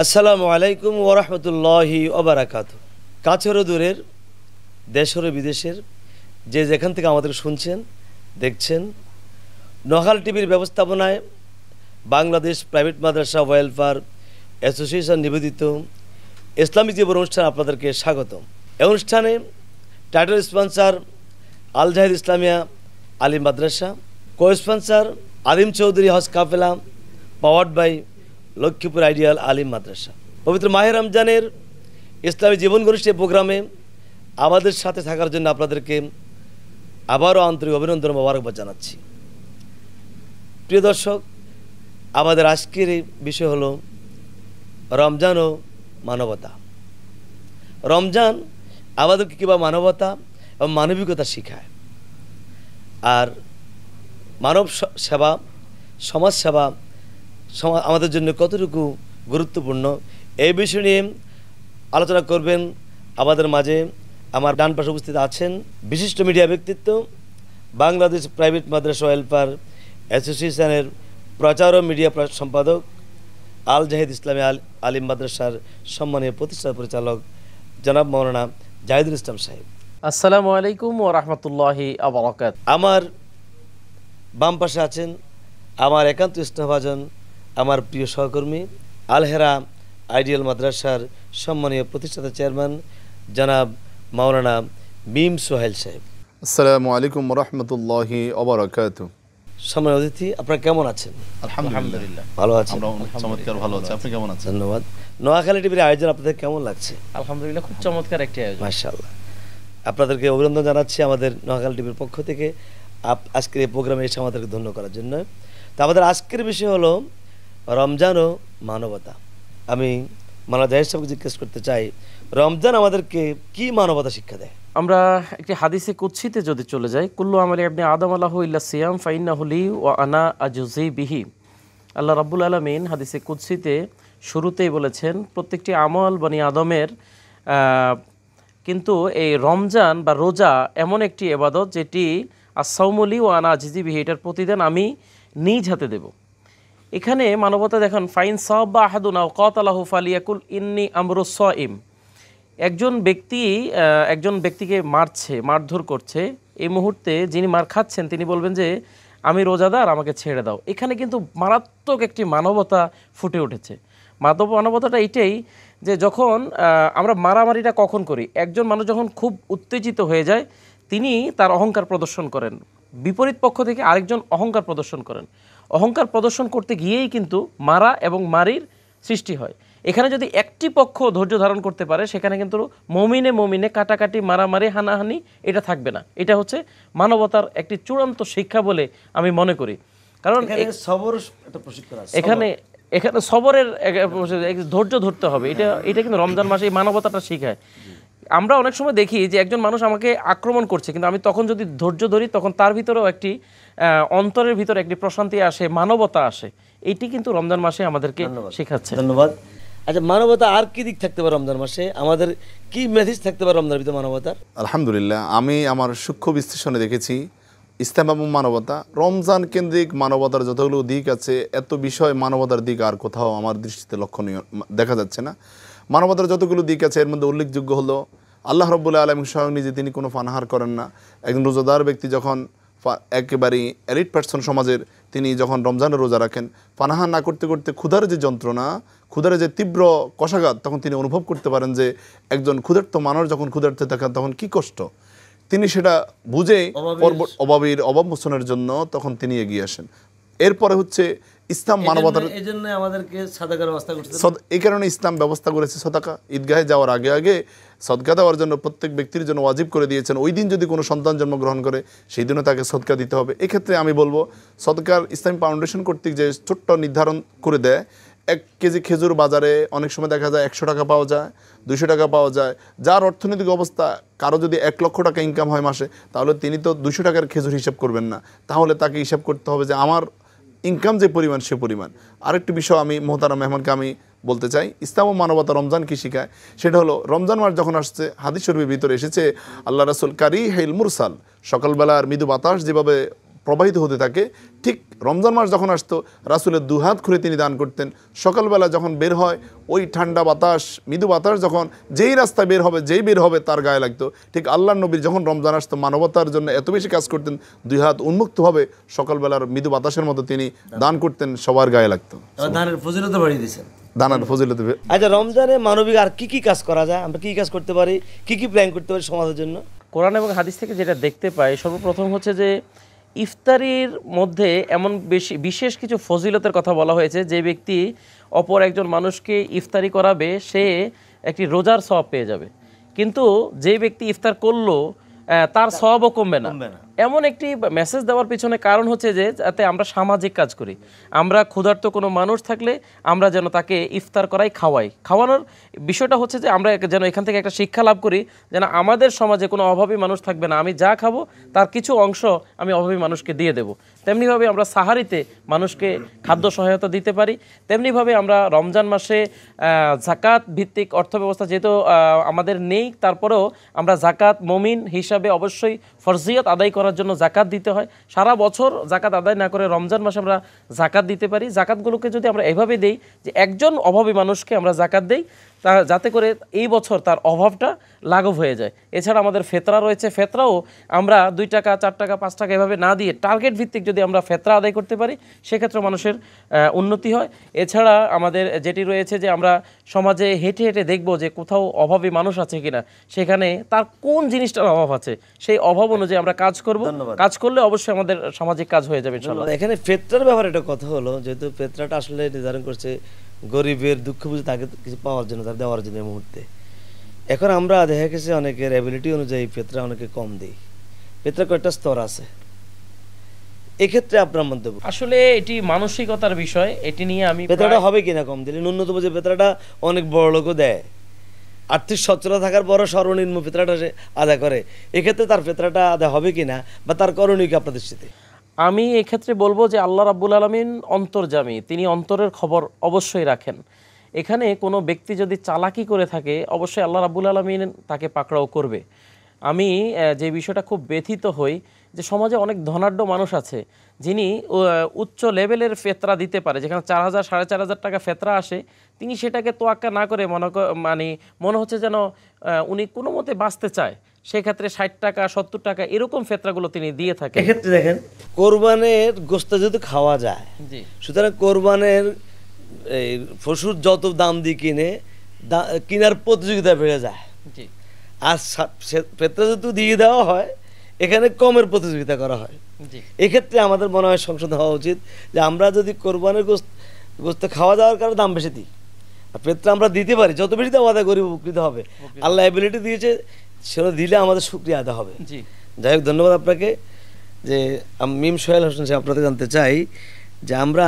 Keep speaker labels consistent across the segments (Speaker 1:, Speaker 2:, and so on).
Speaker 1: আসসালামু আলাইকুম ওয়া রাহমাতুল্লাহি ওয়া বারাকাতুহু। কাছের ও দূরের, দেশের ও বিদেশের যে যেখান থেকে আমাদের শুনছেন দেখছেন, নোহাল টিভির ব্যবস্থাপনায় বাংলাদেশ প্রাইভেট মাদ্রাসা ওয়েলফেয়ার অ্যাসোসিয়েশন নিবেদিত ইসলামিক জীবন অনুষ্ঠান আপনাদেরকে স্বাগত। এই অনুষ্ঠানে title sponsor Al Jahid Islamia Alim Madrasa, co sponsor Alim Chowdhury Hodge Kafela, powered by Lakshmipur ideal আলিম মাদ্রাসা। পবিত্র মাহে রমজানের ইসলামী জীবন ঘনিষ্ঠ প্রোগ্রামে আমাদের সাথে থাকার জন্য আপনাদেরকে আবারও আন্তরিক অভিনন্দন ও মোবারকবাদ জানাচ্ছি। প্রিয় দর্শক, আমাদের আজকের এই বিষয় হলো রমজান ও মানবতা। রমজান আমাদেরকে কীভাবে মানবতা এবং মানবিকতা শেখায়, আর মানব সেবা, সমাজ সেবা আমাদের জন্য কতটুকু গুরুত্বপূর্ণ, এই বিষয় নিয়ে আলোচনা করবেন আমাদের মাঝে। আমার ডান পাশে উপস্থিত আছেন বিশিষ্ট মিডিয়া ব্যক্তিত্ব, বাংলাদেশ প্রাইভেট মাদ্রাসা ওয়েলফেয়ার অ্যাসোসিয়েশনের প্রচার ও মিডিয়া সম্পাদক, আল জাহিদ ইসলামী আলিম মাদ্রাসার সম্মানীয় প্রতিষ্ঠাতা পরিচালক জনাব মাওলানা জাহিদুল ইসলাম সাহেব।
Speaker 2: আসসালামু আলাইকুম ওয়া রাহমাতুল্লাহি ওয়া বারাকাতুহু।
Speaker 1: আমার বাম পাশে আছেন আমার একান্ত স্নেহভাজন, আমার প্রিয় সহকর্মী, আল হেরা আইডিয়াল মাদ্রাসার সম্মানীয় প্রতিষ্ঠাতা চেয়ারম্যান জনাব মাওলানা মিম সোহেল সাহেব।
Speaker 3: আসসালামু আলাইকুম ওয়া রাহমাতুল্লাহি ওয়া বারাকাতুহু।
Speaker 1: সম্মানীয় অতিথি, আপনারা কেমন আছেন?
Speaker 3: আলহামদুলিল্লাহ
Speaker 1: ভালো আছেন?
Speaker 3: আমরা চমৎকার ভালো আছি। আপনি কেমন আছেন?
Speaker 1: ধন্যবাদ। নোয়াখালী টিভির আয়োজন আপনাদের কেমন লাগছে?
Speaker 2: আলহামদুলিল্লাহ, খুব চমৎকার একটি আয়োজন।
Speaker 1: মাশাআল্লাহ, আপনাদেরকে অভিনন্দন জানাচ্ছি আমাদের নোয়াখালী টিভির পক্ষ থেকে আজকের এই প্রোগ্রামে এসে আমাদেরকে ধন্য করার জন্য। তো আমাদের আজকের বিষয় হলো রমজান ও মানবতা। আমি মাওলানা জাহিদ সাহেবকে জিজ্ঞেস করতে চাই, রমজান আমাদেরকে কি মানবতা শিক্ষা দেয়?
Speaker 2: আমরা একটি হাদিসে কুদসিতে যদি চলে যাই, কুল্লু আমালি ইবনে আদম আলাহু ইল্লা সিয়াম ফাইন্নাহু লি ওয়া আনা আজুজি বিহি। আল্লাহ রাব্বুল আলামিন হাদিসে কুদসিতে শুরুতেই বলেছেন প্রত্যেকটি আমল বনি আদমের, কিন্তু এই রমজান বা রোজা এমন একটি ইবাদত যেটি আস-সাওমুলি ওয়া আনা আজুজি বিহি, এটার প্রতিদান আমি নিজ হাতে দেব। এখানে মানবতা দেখেন, ফাইন সাব্বা আহাদুন আও কাতালাহু ফালিয়াকুল ইন্নী আমরুস সাইম। একজন ব্যক্তিকে মারধর করছে, এই মুহূর্তে যিনি মার খাচ্ছেন তিনি বলবেন যে আমি রোজাদার, আমাকে ছেড়ে দাও। এখানে কিন্তু মারাত্মক একটি মানবতা ফুটে উঠেছে। মানবতাটা এটাই যে যখন আমরা মারামারিটা কখন করি, একজন মানুষ যখন খুব উত্তেজিত হয়ে যায় তিনি তার অহংকার প্রদর্শন করেন, বিপরীত পক্ষ থেকে আরেকজন অহংকার প্রদর্শন করেন। অহংকার প্রদর্শন করতে গিয়েই কিন্তু মারা এবং মারির সৃষ্টি হয়। এখানে যদি একটি পক্ষ ধৈর্য ধারণ করতে পারে, সেখানে কিন্তু মমিনে কাটাকাটি, মারামারি, হানাহানি এটা থাকবে না। এটা হচ্ছে মানবতার একটি চূড়ান্ত শিক্ষা বলে আমি মনে করি। কারণ এখানে সবরের ধৈর্য ধরতে হবে। এটা কিন্তু রমজান মাসে এই মানবতাটা শিখায়। আমরা অনেক সময় দেখি যে একজন মানুষ আমাকে আক্রমণ করছে, কিন্তু আমি তখন যদি ধৈর্য ধরি তখন তার ভিতরেও একটি অন্তরের ভিতরে একটি প্রশান্তি আসে, মানবতা আসে। এইটি কিন্তু রমজান মাসে আমাদেরকে শেখাচ্ছে।
Speaker 1: ধন্যবাদ। আচ্ছা, মানবতা আর কি দিক থাকতে পারে রমজান মাসে? আমাদের কি মেসেজ থাকতে পারে রমজানের ভিতরে মানবতার?
Speaker 3: আলহামদুলিল্লাহ, আমি আমার সূক্ষ্ম বিশ্লেষণে দেখেছি ইসলাম এবং মানবতা, রমজান কেন্দ্রিক মানবতার যতগুলো দিক আছে, এত বিষয় মানবতার দিক আর কোথাও আমার দৃষ্টিতে লক্ষণীয় দেখা যাচ্ছে না। মানবতার যতগুলো দিক আছে এর মধ্যে উল্লেখযোগ্য হলো আল্লাহ রাব্বুল আলামিন স্বয়ং নিজে তিনি কোনো পানাহার করেন না। একজন রোজাদার ব্যক্তি যখন একেবারেই এলিট পার্সন সমাজের, তিনি যখন রমজানের রোজা রাখেন, পানাহার না করতে করতে ক্ষুধার যে যন্ত্রণা, ক্ষুধার যে তীব্র কষাঘাত তখন তিনি অনুভব করতে পারেন যে একজন ক্ষুধার্ত মানুষ যখন ক্ষুধার্তে থাকেন তখন কি কষ্ট, তিনি সেটা বুঝে অভাব মোচনের জন্য তখন তিনি এগিয়ে আসেন। এরপরে হচ্ছে ইসলাম মানবতার,
Speaker 1: এই জন্য আমাদেরকে সাদাকার ব্যবস্থা করতে,
Speaker 3: এই কারণে ইসলাম ব্যবস্থা করেছে সদকা। ঈদগাহে যাওয়ার আগে আগে সদকা দেওয়ার জন্য প্রত্যেক ব্যক্তির জন্য ওয়াজিব করে দিয়েছেন। ওই দিন যদি কোনো সন্তান জন্মগ্রহণ করে সেই দিনও তাকে সদকা দিতে হবে। এক্ষেত্রে আমি বলবো সদকার ইসলামী ফাউন্ডেশন কর্তৃক যে ছোট্ট নির্ধারণ করে দেয়, 1 কেজি খেজুর বাজারে অনেক সময় দেখা যায় 100 টাকা পাওয়া যায়, 200 টাকা পাওয়া যায়। যার অর্থনৈতিক অবস্থা, কারো যদি 1 লক্ষ টাকা ইনকাম হয় মাসে, তাহলে তিনি তো 200 টাকার খেজুর হিসাব করবেন না, তাহলে তাকে হিসাব করতে হবে যে আমার ইনকাম যে পরিমাণ সে পরিমাণ। আরেকটি বিষয় আমি মোহতারাম মেহমানকে আমি বলতে চাই, ইসলাম ও মানবতা রমজান কি শিখায়, সেটা হলো রমজান মাস যখন আসছে, হাদিস শরীফের ভিতরে এসেছে আল্লাহ রাসূল কারি হেল মুরসাল, সকালবেলার মৃদু বাতাস যেভাবে প্রবাহিত হতে থাকে। ঠিক রমজান মাস যখন আসতো রাসূলের দুহাত খুলে তিনি দান করতেন। সকালবেলা যখন বের হয় ওই ঠান্ডা বাতাস, মৃদু বাতাস যখন যেই রাস্তায় বের হবে তার গায়ে লাগতো। ঠিক আল্লাহর নবীর যখন রমজান আসতো মানবতার জন্য এত বেশি কাজ করতেন, দুই হাত উন্মুক্তভাবে সকালবেলার মৃদু বাতাসের মতো তিনি দান করতেন, সবার গায়ে লাগতো।
Speaker 1: দানের ফজিলত বাড়িয়ে দিয়েছেন।
Speaker 3: দানার ফজিলত।
Speaker 1: আচ্ছা, রমজানে মানবিক আর কি কি কাজ করা যায়, আমরা কি কাজ করতে পারি, কি কি প্ল্যান করতে পারি সমাজের জন্য?
Speaker 2: কোরআন এবং হাদিস থেকে যেটা দেখতে পাই, সর্বপ্রথম হচ্ছে যে ইফতারির মধ্যে এমন বিশেষ কিছু ফজিলতের কথা বলা হয়েছে। যে ব্যক্তি অপর একজন মানুষকে ইফতারি করাবে সে একটি রোজার সওয়াব পেয়ে যাবে, কিন্তু যে ব্যক্তি ইফতার করলো তার সওয়াবও কমবে না। এমন একটি মেসেজ দেওয়ার পিছনে কারণ হচ্ছে যে যাতে আমরা সামাজিক কাজ করি। আমরা ক্ষুধার্ত কোনো মানুষ থাকলে আমরা যেন তাকে ইফতার খাওয়ানোর বিষয়টা হচ্ছে যে আমরা যেন এখান থেকে একটা শিক্ষা লাভ করি, যেন আমাদের সমাজে কোনো অভাবী মানুষ থাকবে না, আমি যা খাবো তার কিছু অংশ আমি অভাবী মানুষকে দিয়ে দেব। তেমনিভাবে আমরা সাহারিতে মানুষকে খাদ্য সহায়তা দিতে পারি। তেমনিভাবে আমরা রমজান মাসে জাকাত ভিত্তিক অর্থ ব্যবস্থা যেহেতু আমাদের নেই, তারপরেও আমরা জাকাত মুমিন হিসাবে অবশ্যই ফরজিয়ত আদায় করার জন্য জাকাত দিতে হয়। সারা বছর জাকাত আদায় না করে রমজান মাসে আমরা জাকাত দিতে পারি। জাকাতগুলোকে যদি আমরা এভাবে দেই যে একজন অভাবী মানুষকে আমরা জাকাত দেই, যাতে করে এই বছর তার অভাবটা লাঘব হয়ে যায়। এছাড়া আমাদের ফেতরা রয়েছে, ফেতরাও আমরা 2 টাকা 4 টাকা 5 টাকা এভাবে না দিয়ে টার্গেট ভিত্তিক যদি আমরা ফেতরা আদায় করতে পারি সেক্ষেত্রে মানুষের উন্নতি হয়। এছাড়া আমাদের যেটি রয়েছে যে আমরা সমাজে হেঁটে হেঁটে দেখব যে কোথাও অভাবী মানুষ আছে কিনা, সেখানে তার কোন জিনিসটার অভাব আছে সেই অভাব অনুযায়ী আমরা কাজ করব। কাজ করলে অবশ্যই আমাদের সামাজিক কাজ হয়ে যাবে ইনশাআল্লাহ।
Speaker 1: এখানে ফেতরার ব্যাপারে একটা কথা হলো, যেহেতু ফেতরাটা আসলে নির্ধারণ করছে গরিবের দুঃখ বুঝে তাকে কিছু পাওয়ার জন্য, তার দেওয়ার জন্য এই মুহূর্তে। এখন আমরা দেখা গেছে অনেকের অ্যাবিলিটি অনুযায়ী ফেতরা অনেকে কম দেই। ফেতরা কয়েকটা স্তর আছে, এক্ষেত্রে আপনার মন্তব্য?
Speaker 2: আসলে এটি মানসিকতার বিষয়, এটি নিয়ে আমি
Speaker 1: ফেতরাটা হবে কিনা কম দিলে? ন্যূনতম যে ফেতরাটা অনেক বড় লোকও দেয়, আর্থিক সচ্ছলতা থাকার পরও সর্বনিম্ন ফেতরাটা সে আদায় করে, এক্ষেত্রে তার ফেতরাটা আদায় হবে কিনা বা তার করণীয় কি আপনাদের সাথে?
Speaker 2: আমি এক্ষেত্রে বলবো যে আল্লাহ রাব্বুল আলামিন অন্তর্যামী, তিনি অন্তরের খবর অবশ্যই রাখেন। এখানে কোনো ব্যক্তি যদি চালাকি করে থাকে অবশ্যই আল্লাহ রাব্বুল আলামিন তাকে পাকড়াও করবে। আমি যে বিষয়টা খুব ব্যথিত হই যে সমাজে অনেক ধনাঢ্য মানুষ আছে যিনি উচ্চ লেভেলের ফেতরা দিতে পারে, যেখানে 4000 4500 টাকা ফেতরা আসে, তিনি সেটাকে তোয়াক্কা না করে মনে হচ্ছে যেন উনি কোনো মতে বাঁচতে চায়, সেক্ষেত্রে 60 টাকা 70 টাকা এরকম ফেতরাগুলো তিনি দিয়ে থাকেন।
Speaker 1: এক্ষেত্রে দেখেন কোরবানের গোশত যেহেতু খাওয়া যায়, সুতরাং কোরবানের এই পশুর যত দাম দিয়ে কিনার প্রতিযোগিতা বেড়ে যায়। আর ফেতরা যেহেতু দিয়ে দেওয়া হয় এখানে কমের প্রতিযোগিতা করা হয়। এক্ষেত্রে আমাদের মনে হয় সংশোধন হওয়া উচিত যে আমরা যদি কোরবানের গোশত খাওয়া যাওয়ার কারণে দাম বেশি দিই, আর ফেতরা আমরা দিতে পারি, যত বেশি দাম আদায় গরিব উপকৃত হবে। আল্লাহ এবিলিটি দিয়েছে, সেটা দিলে আমাদের শুকরিয়া আদায় হবে। যাই হোক, ধন্যবাদ আপনাকে। যে মিম সোহেল হোসেন সাহেব, আপনাদের জানতে চাই যে আমরা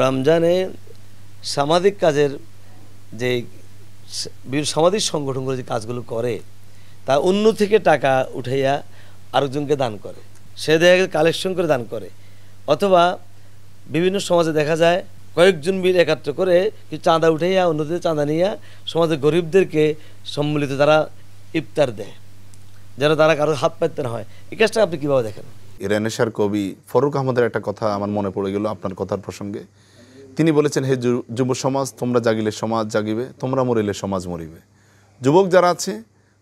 Speaker 1: রমজানে সামাজিক কাজের যে সামাজিক সংগঠনগুলো যে কাজগুলো করে তা অন্য থেকে টাকা উঠাইয়া আরেকজনকে দান করে, সে দেখা গেছে কালেকশন করে দান করে, অথবা বিভিন্ন সমাজে দেখা যায় কয়েকজন মিলে একাত্র করে কিছু চাঁদা উঠাইয়া অন্য থেকে চাঁদা নিয়ে সমাজের গরিবদেরকে সম্মিলিত তারা ইফতার দেয়, যেন তারা কারো হাত পাইতে না হয়। এই কাজটা আপনি কীভাবে দেখেন?
Speaker 3: রেনেসার কবি ফরুক আহমদের একটা কথা আমার মনে পড়ে গেল আপনার কথার প্রসঙ্গে। তিনি বলেছেন, হে যুব সমাজ, তোমরা জাগিলে সমাজ জাগিবে, তোমরা মরিলে সমাজ মরিবে। যুবক যারা আছে,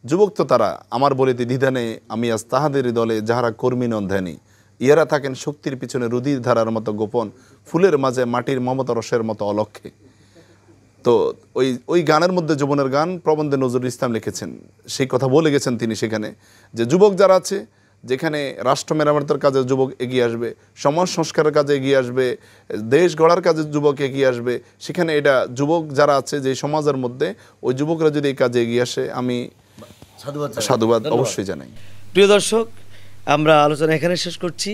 Speaker 3: যুবক তো তারা আমার বলিতে দ্বিধানে, আমি আজ তাহাদের দলে যাহারা কর্মী নন ধ্যানী, ইহারা থাকেন শক্তির পিছনে রুধির ধারার মতো গোপন, ফুলের মাঝে মাটির মমতা রসের মতো অলক্ষে। তো ওই গানের মধ্যে, যৌবনের গান, প্রবন্ধে নজরুল ইসলাম লিখেছেন, সেই কথা বলে গেছেন তিনি সেখানে, যে যুবক যারা আছে, যেখানে রাষ্ট্র মেরামতের কাজে যুবক এগিয়ে আসবে, সমাজ সংস্কারের কাজে এগিয়ে আসবে, দেশ গড়ার কাজে যুবক এগিয়ে আসবে, সেখানে এটা যুবক যারা আছে যে সমাজের মধ্যে, ওই যুবকরা যদি এই কাজে এগিয়ে আসে আমি সাধুবাদ অবশ্যই জানাই।
Speaker 1: প্রিয় দর্শক, আমরা আলোচনা এখানে শেষ করছি।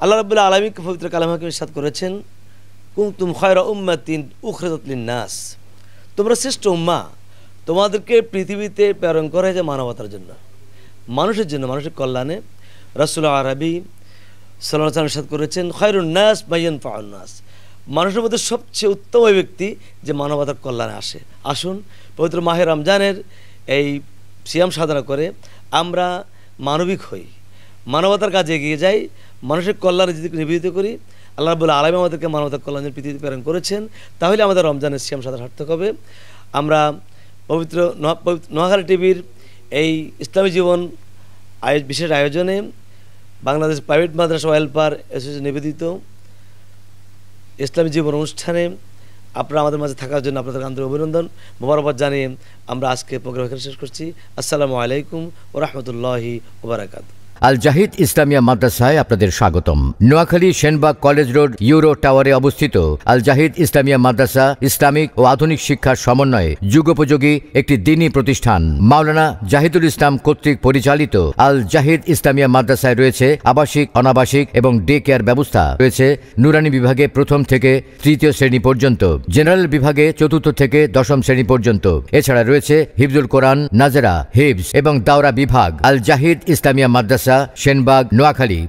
Speaker 1: আল্লাহ রাব্বুল আলামিন পবিত্র কালামে ইরশাদ করেছেন, কুনতুম খায়রা উম্মাতিন উখরিজাত লিন-নাস, তোমরা শ্রেষ্ঠ উম্মাহ, তোমাদেরকে পৃথিবীতে প্রেরণ করা হয়েছে মানবতার জন্য, মানুষের জন্য, মানুষের কল্যাণে। রাসূল আরবি সাল্লাল্লাহু আলাইহি ওয়াসাল্লাম ইরশাদ করেছেন, খায়রুন নাস মাইয়ান ফাউন নাস, মানুষের মধ্যে সবচেয়ে উত্তম ওই ব্যক্তি যে মানবতার কল্যাণে আসে। আসুন পবিত্র মাহে রমজানের এই সিয়াম সাধনা করে আমরা মানবিক হই, মানবতার কাজে এগিয়ে যাই, মানুষের কল্যাণে যদি নিবেদিত করি, আল্লাহ রাব্বুল আলামিন আমাদেরকে মানবতার কল্যাণের পৃথিবীতে প্রেরণ করেছেন, তাহলে আমাদের রমজানের সিয়াম সাদা সার্থক হবে। আমরা পবিত্র নোয়াখালী টিভির এই ইসলামী জীবন বিশেষ আয়োজনে বাংলাদেশ প্রাইভেট মাদ্রাসা ওয়েলফেয়ার অ্যাসোসিয়েশন নিবেদিত ইসলামী জীবন অনুষ্ঠানে আপনারা আমাদের মাঝে থাকার জন্য আপনাদের আন্তরিক অভিনন্দন, মোবারকবাদ জানিয়ে আমরা আজকে প্রোগ্রাম এখানে শেষ করছি। আসসালামু আলাইকুম ওয়া রাহমাতুল্লাহি ওয়া বারাকাতুহু।
Speaker 4: আল জাহিদ ইসলামিয়া মাদ্রাসায় আপনাদের স্বাগতম। Noakhali Senbag college road Euro টাওয়ারে অবস্থিত আল জাহিদ ইসলামিয়া মাদ্রাসা ইসলামিক ও আধুনিক শিক্ষার সমন্বয়ে যুগোপযোগী একটি দ্বীনি প্রতিষ্ঠান। মাওলানা জাহিদুল ইসলাম কর্তৃক পরিচালিত আল জাহিদ ইসলামিয়া মাদ্রাসায় রয়েছে আবাসিক, অনাবাসিক এবং ডে কেয়ার ব্যবস্থা। রয়েছে নুরানি বিভাগে প্রথম থেকে তৃতীয় শ্রেণী পর্যন্ত, জেনারেল বিভাগে চতুর্থ থেকে দশম শ্রেণী পর্যন্ত। এছাড়া রয়েছে হিফজুল কোরআন, নাজেরা, হিফজ এবং দাওরা বিভাগ। আল জাহিদ ইসলামিয়া মাদ্রাসা, সেনবাগ, নোয়াখালী।